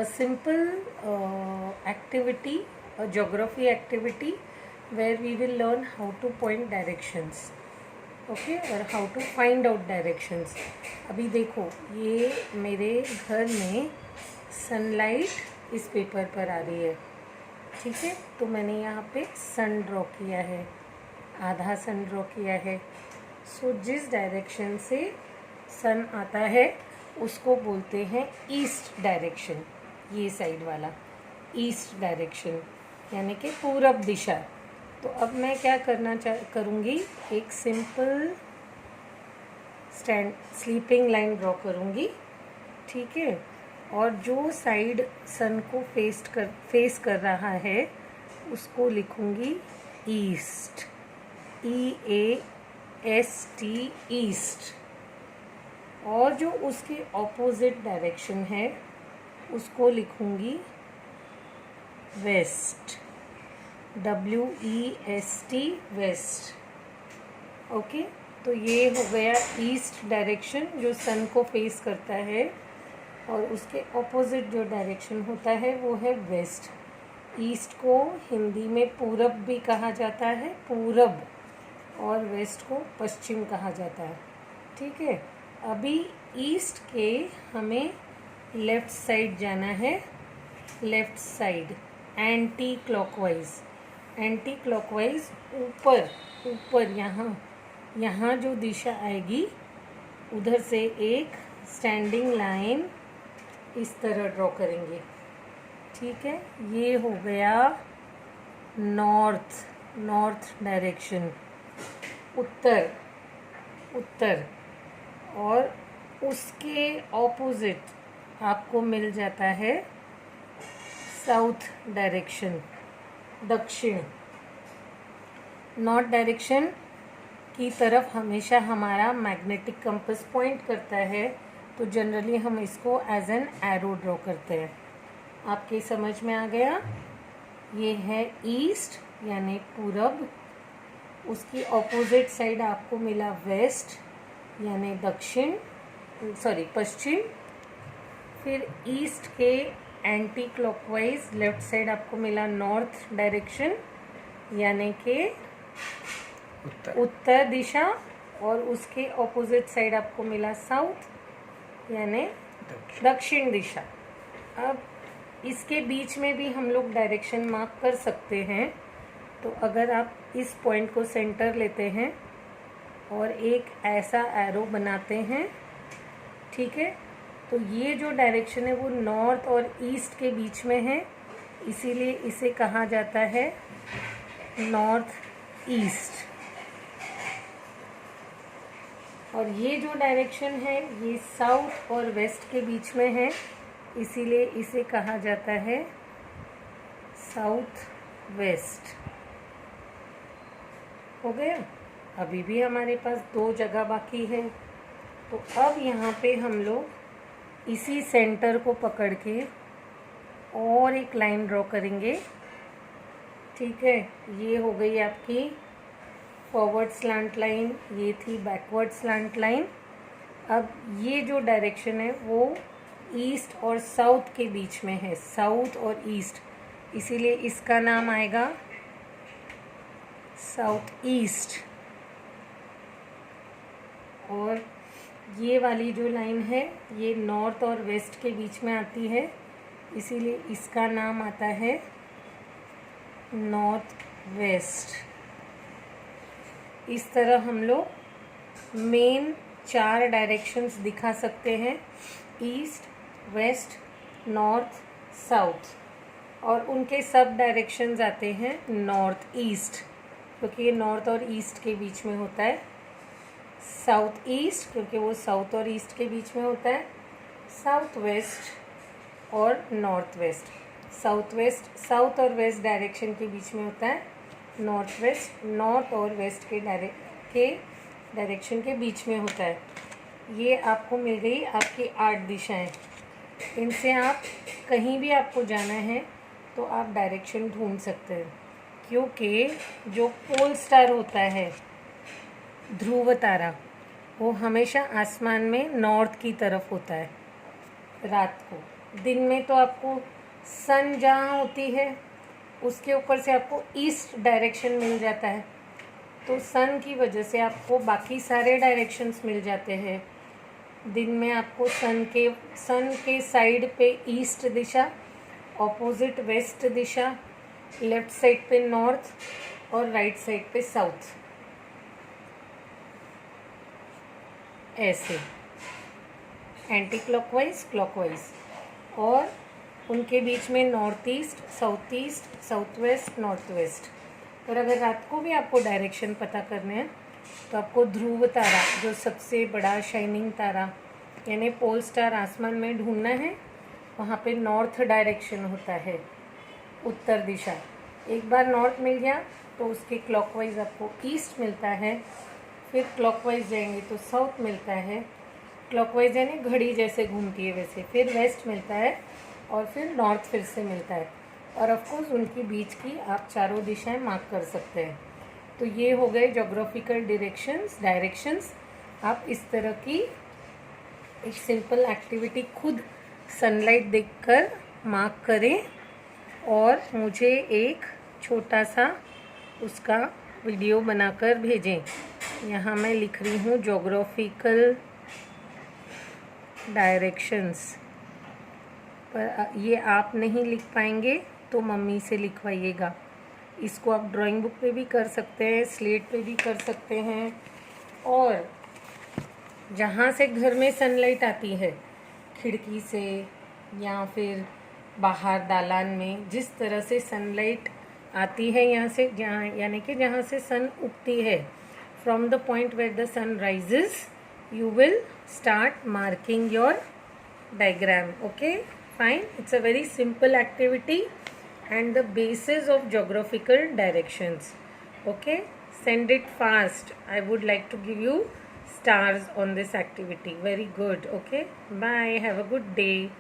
simple activity, a geography activity where we will learn how to point directions, okay, और how to find out directions. अभी देखो ये मेरे घर में सनलाइट इस पेपर पर आ रही है, ठीक है. तो मैंने यहाँ पे सन ड्रॉ किया है, आधा सन ड्रॉ किया है. सो जिस डायरेक्शन से सन आता है उसको बोलते हैं ईस्ट डायरेक्शन. ये साइड वाला ईस्ट डायरेक्शन यानी कि पूरब दिशा. तो अब मैं क्या करूँगी, एक सिंपल स्लीपिंग लाइन ड्रॉ करूँगी, ठीक है. और जो साइड सन को फेस कर रहा है उसको लिखूँगी ईस्ट, EAST, ईस्ट. और जो उसके ऑपोजिट डायरेक्शन है उसको लिखूँगी वेस्ट, WEST, वेस्ट. ओके, तो ये हो गया ईस्ट डायरेक्शन जो सन को फेस करता है, और उसके ऑपोजिट जो डायरेक्शन होता है वो है वेस्ट. ईस्ट को हिंदी में पूरब भी कहा जाता है, पूरब, और वेस्ट को पश्चिम कहा जाता है, ठीक है. अभी ईस्ट के हमें लेफ़्ट साइड जाना है, left side anti clockwise. Anti clockwise ऊपर ऊपर यहाँ जो दिशा आएगी उधर से एक स्टैंडिंग लाइन इस तरह ड्रॉ करेंगे, ठीक है. ये हो गया नॉर्थ डायरेक्शन, उत्तर. और उसके ऑपोजिट आपको मिल जाता है साउथ डायरेक्शन, दक्षिण. नॉर्थ डायरेक्शन की तरफ हमेशा हमारा मैग्नेटिक कंपास पॉइंट करता है, तो जनरली हम इसको एज एन एरो ड्रॉ करते हैं. आपके समझ में आ गया. ये है ईस्ट यानी पूरब, उसकी ऑपोजिट साइड आपको मिला वेस्ट यानी पश्चिम. फिर ईस्ट के एंटी क्लॉकवाइज लेफ्ट साइड आपको मिला नॉर्थ डायरेक्शन यानी कि उत्तर दिशा, और उसके ऑपोजिट साइड आपको मिला साउथ यानी दक्षिण दिशा. अब इसके बीच में भी हम लोग डायरेक्शन मार्क कर सकते हैं. तो अगर आप इस पॉइंट को सेंटर लेते हैं और एक ऐसा एरो बनाते हैं, ठीक है, तो ये जो डायरेक्शन है वो नॉर्थ और ईस्ट के बीच में है, इसीलिए इसे कहा जाता है नॉर्थ ईस्ट. और ये जो डायरेक्शन है ये साउथ और वेस्ट के बीच में है, इसीलिए इसे कहा जाता है साउथ वेस्ट. हो गया. अभी भी हमारे पास 2 जगह बाकी है. तो अब यहाँ पे हम लोग इसी सेंटर को पकड़ के और एक लाइन ड्रॉ करेंगे, ठीक है. ये हो गई आपकी फॉरवर्ड स्लैंट लाइन, ये थी बैकवर्ड स्लैंट लाइन. अब ये जो डायरेक्शन है वो ईस्ट और साउथ के बीच में है, साउथ और ईस्ट, इसीलिए इसका नाम आएगा साउथ ईस्ट. और ये वाली जो लाइन है ये नॉर्थ और वेस्ट के बीच में आती है, इसीलिए इसका नाम आता है नॉर्थ वेस्ट. इस तरह हम लोग मेन 4 डायरेक्शंस दिखा सकते हैं, ईस्ट, वेस्ट, नॉर्थ, साउथ. और उनके सब डायरेक्शंस आते हैं नॉर्थ ईस्ट, क्योंकि ये नॉर्थ और ईस्ट के बीच में होता है. साउथ ईस्ट क्योंकि वो साउथ और ईस्ट के बीच में होता है. साउथ वेस्ट और नॉर्थ वेस्ट. साउथ और वेस्ट डायरेक्शन के बीच में होता है नॉर्थ वेस्ट. नॉर्थ और वेस्ट के डायरेक्शन के बीच में होता है. ये आपको मिल गई आपकी 8 दिशाएं. इनसे आप कहीं भी आपको जाना है तो आप डायरेक्शन ढूंढ सकते हैं, क्योंकि जो पोल स्टार होता है, ध्रुव तारा, वो हमेशा आसमान में नॉर्थ की तरफ होता है रात को. दिन में तो आपको सन जहाँ होती है उसके ऊपर से आपको ईस्ट डायरेक्शन मिल जाता है, तो सन की वजह से आपको बाकी सारे डायरेक्शंस मिल जाते हैं। दिन में आपको सन के साइड पे ईस्ट दिशा, ऑपोजिट वेस्ट दिशा, लेफ्ट साइड पे नॉर्थ और राइट साइड पे साउथ, ऐसे एंटी क्लॉकवाइज क्लॉकवाइज, और उनके बीच में north east, south west, north west. और अगर रात को भी आपको डायरेक्शन पता करने हैं तो आपको ध्रुव तारा, जो सबसे बड़ा शाइनिंग तारा यानी पोल स्टार आसमान में ढूंढना है, वहाँ पे नॉर्थ डायरेक्शन होता है, उत्तर दिशा। एक बार नॉर्थ मिल गया तो उसके क्लॉकवाइज आपको ईस्ट मिलता है, फिर क्लॉकवाइज जाएंगे तो साउथ मिलता है, क्लॉकवाइज यानी घड़ी जैसे घूमती है वैसे, फिर वेस्ट मिलता है और फिर नॉर्थ फिर से मिलता है। और ऑफकोर्स उनकी बीच की आप चारों दिशाएं मार्क कर सकते हैं। तो ये हो गए जोग्राफिकल डायरेक्शंस। आप इस तरह की एक सिंपल एक्टिविटी खुद सनलाइट देखकर मार्क करें और मुझे एक छोटा सा उसका वीडियो बनाकर भेजें। यहाँ मैं लिख रही हूँ जोग्राफिकल डायरेक्शंस, पर ये आप नहीं लिख पाएंगे तो मम्मी से लिखवाइएगा। इसको आप ड्राइंग बुक पे भी कर सकते हैं, स्लेट पे भी कर सकते हैं, और जहाँ से घर में सनलाइट आती है, खिड़की से या फिर बाहर दालान में, जिस तरह से सनलाइट आती है यहाँ से, जहाँ यानी कि जहाँ से सन उगती है, from the point where the sun rises, you will start marking your diagram. Okay, fine. It's a very simple activity and the basis of geographical directions. Okay, send it fast. I would like to give you stars on this activity. Very good. Okay, bye. Have a good day.